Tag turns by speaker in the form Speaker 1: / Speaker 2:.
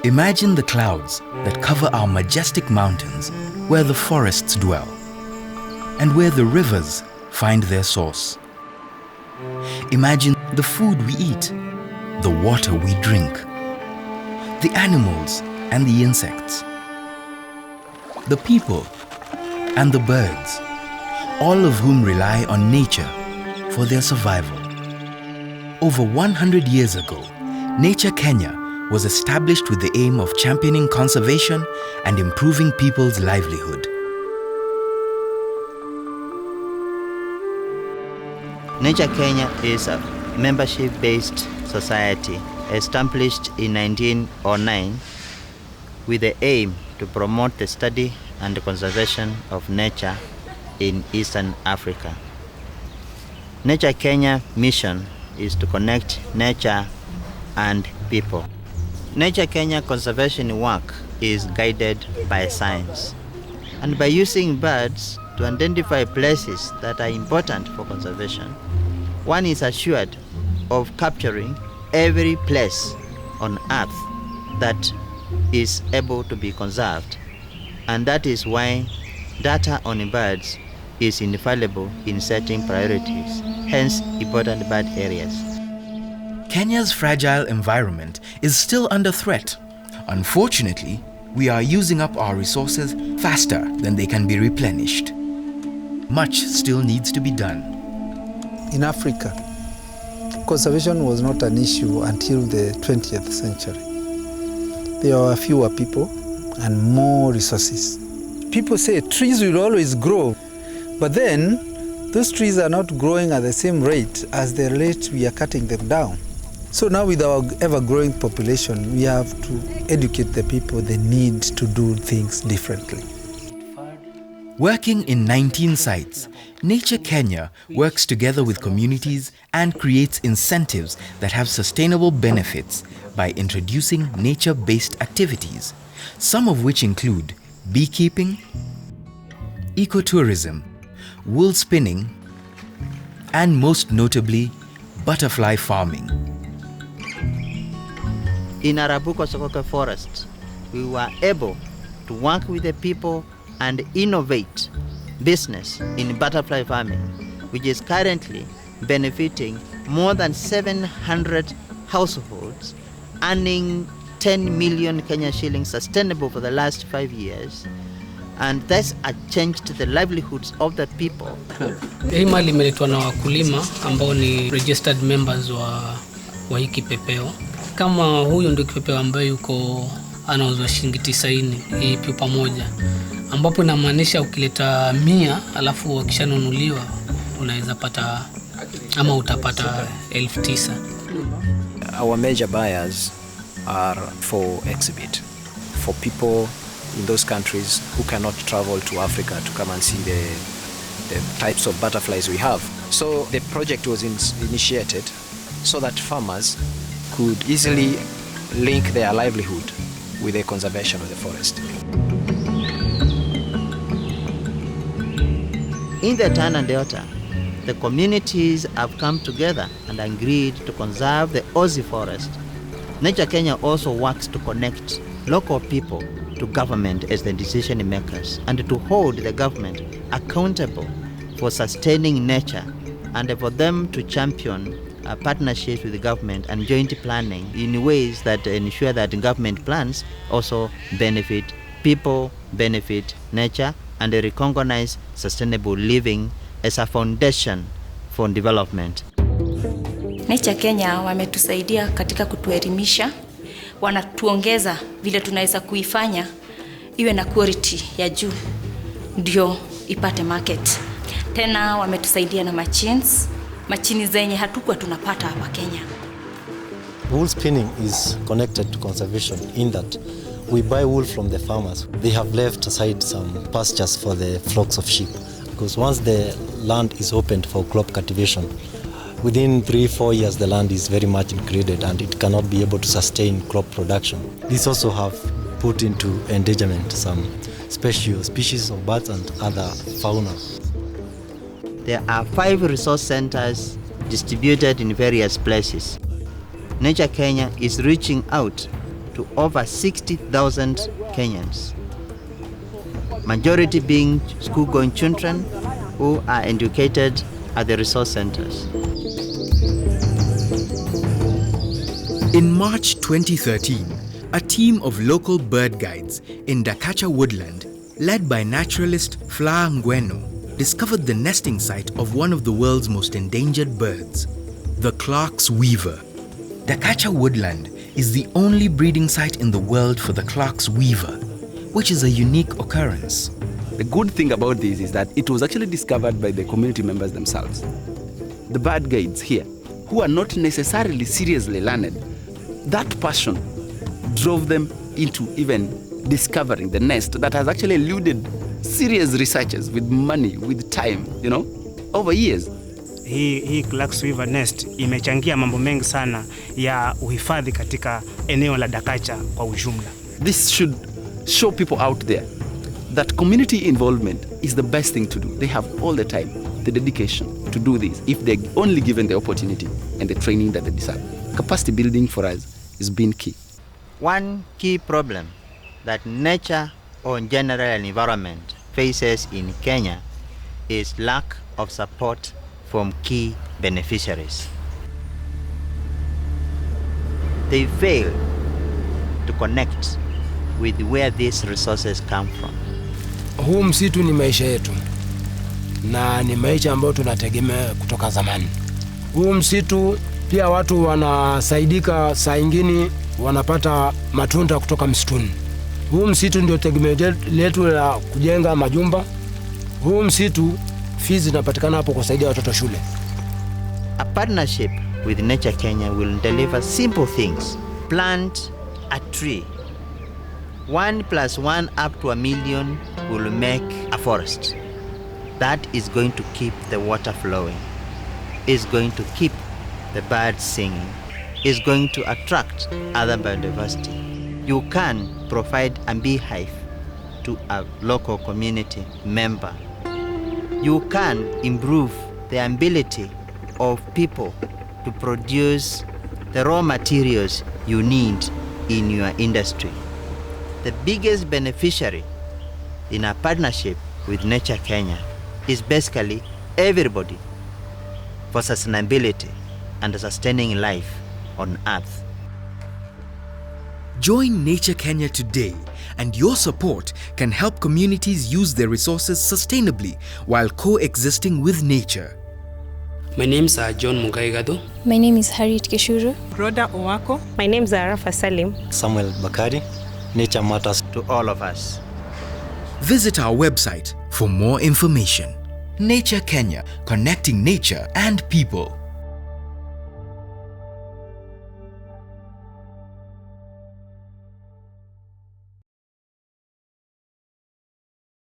Speaker 1: Imagine the clouds that cover our majestic mountains where the forests dwell and where the rivers find their source. Imagine the food we eat, the water we drink, the animals and the insects, the people and the birds, all of whom rely on nature for their survival. Over 100 years ago, Nature Kenya was established with the aim of championing conservation and improving people's livelihood.
Speaker 2: Nature Kenya is a membership-based society established in 1909 with the aim to promote the study and conservation of nature in Eastern Africa. Nature Kenya mission is to connect nature and people. Nature Kenya conservation work is guided by science and by using birds to identify places that are important for conservation. One is assured of capturing every place on earth that is able to be conserved, and that is why data on birds is infallible in setting priorities, hence important bird areas.
Speaker 1: Kenya's fragile environment is still under threat. Unfortunately, we are using up our resources faster than they can be replenished. Much still needs to be done.
Speaker 3: In Africa, conservation was not an issue until the 20th century. There were fewer people and more resources. People say trees will always grow, but then those trees are not growing at the same rate as the rate we are cutting them down. So now with our ever-growing population, we have to educate the people the need to do things differently.
Speaker 1: Working in 19 sites, Nature Kenya works together with communities and creates incentives that have sustainable benefits by introducing nature-based activities, some of which include beekeeping, ecotourism, wool spinning, and most notably, butterfly farming.
Speaker 2: In Arabuko Sokoke Forest, we were able to work with the people and innovate business in butterfly farming, which is currently benefiting more than 700 households, earning 10 million Kenya shillings sustainable for the last 5 years, and that's a change to the livelihoods of the people.
Speaker 4: Hii mali imeletwa na wakulima ambao ni registered members wa hiki kipepeo. Kama huyu ndio kipepeo ambaye yuko anauzwa shilingi 90 hii pipa moja, ambapo inamaanisha ukileta 100 alafu wakishanunuliwa unaweza pata ama utapata 9,000.
Speaker 5: Our major buyers are for exhibit, for people in those countries who cannot travel to Africa to come and see the types of butterflies we have. So the project was initiated so that farmers could easily link their livelihood with the conservation of the forest.
Speaker 2: In the Tana Delta, the communities have come together and agreed to conserve the Ozi forest. Nature Kenya also works to connect local people to government as the decision makers and to hold the government accountable for sustaining nature and for them to champion partnerships with the government and joint planning in ways that ensure that government plans also benefit people, benefit nature, and they recognize sustainable living as a foundation for development.
Speaker 6: Nature Kenya wametusaidia katika kutuelimisha, wanatuongeza vile tunaweza kuifanya iwe na quality ya juu ndio ipate market. Tena wametusaidia na machini zenye hatukuwa tunapata hapa Kenya.
Speaker 7: Wool spinning is connected to conservation in that we buy wool from the farmers. They have left aside some pastures for the flocks of sheep, because once the land is opened for crop cultivation, within 3-4 years the land is very much degraded and it cannot be able to sustain crop production. These also have put into endangerment some special species of birds and other fauna.
Speaker 2: There are 5 resource centers distributed in various places. Nature Kenya is reaching out to over 60,000 Kenyans, majority being school-going children who are educated at the resource centers.
Speaker 1: In March 2013, a team of local bird guides in Dakacha Woodland, led by naturalist Fla Ngweno, discovered the nesting site of one of the world's most endangered birds, the Clark's weaver. Dakacha Woodland is the only breeding site in the world for the Clark's weaver, which is a unique occurrence.
Speaker 8: The good thing about this is that it was actually discovered by the community members themselves. The bird guides here, who are not necessarily seriously learned, that passion drove them into even discovering the nest that has actually eluded serious researchers with money, with time, over years.
Speaker 9: Hii Clark's weaver nest imechangia mambo mengi sana ya uhifadhi katika eneo la Dakacha kwa ujumla.
Speaker 8: This should show people out there that community involvement is the best thing to do. They have all the time, the dedication to do this if they're only given the opportunity and the training that they deserve. Capacity building for us has been key.
Speaker 2: One key problem that nature or general environment faces in Kenya is lack of support from key beneficiaries. They fail to connect with where these resources come from.
Speaker 10: Huu msitu ni maisha yetu na ni maisha ambayo tunategemea kutoka zamani. Huu msitu pia watu wanasaidika, saa ingine wanapata matunda kutoka msituni. Huu msitu ndio tegemeo letu la kujenga majumba. Huu msitu fees zinapatikana hapo kusaidia watoto shule.
Speaker 2: A partnership with Nature Kenya will deliver simple things. Plant a tree. 1 + 1 up to 1,000,000 will make a forest. That is going to keep the water flowing, is going to keep the birds singing, is going to attract other biodiversity. You can provide a beehive to a local community member. You can improve the ability of people to produce the raw materials you need in your industry. The biggest beneficiary in a partnership with Nature Kenya is basically everybody for sustainability and sustaining life on Earth.
Speaker 1: Join Nature Kenya today, and your support can help communities use their resources sustainably while coexisting with nature.
Speaker 11: My name's John Mugaigado.
Speaker 12: My name is Harriet Keshuru.
Speaker 13: Rhoda Owako.
Speaker 14: My name is Arafa Salim.
Speaker 7: Samuel Bakari. Nature matters
Speaker 2: to all of us.
Speaker 1: Visit our website for more information. Nature Kenya, connecting nature and people.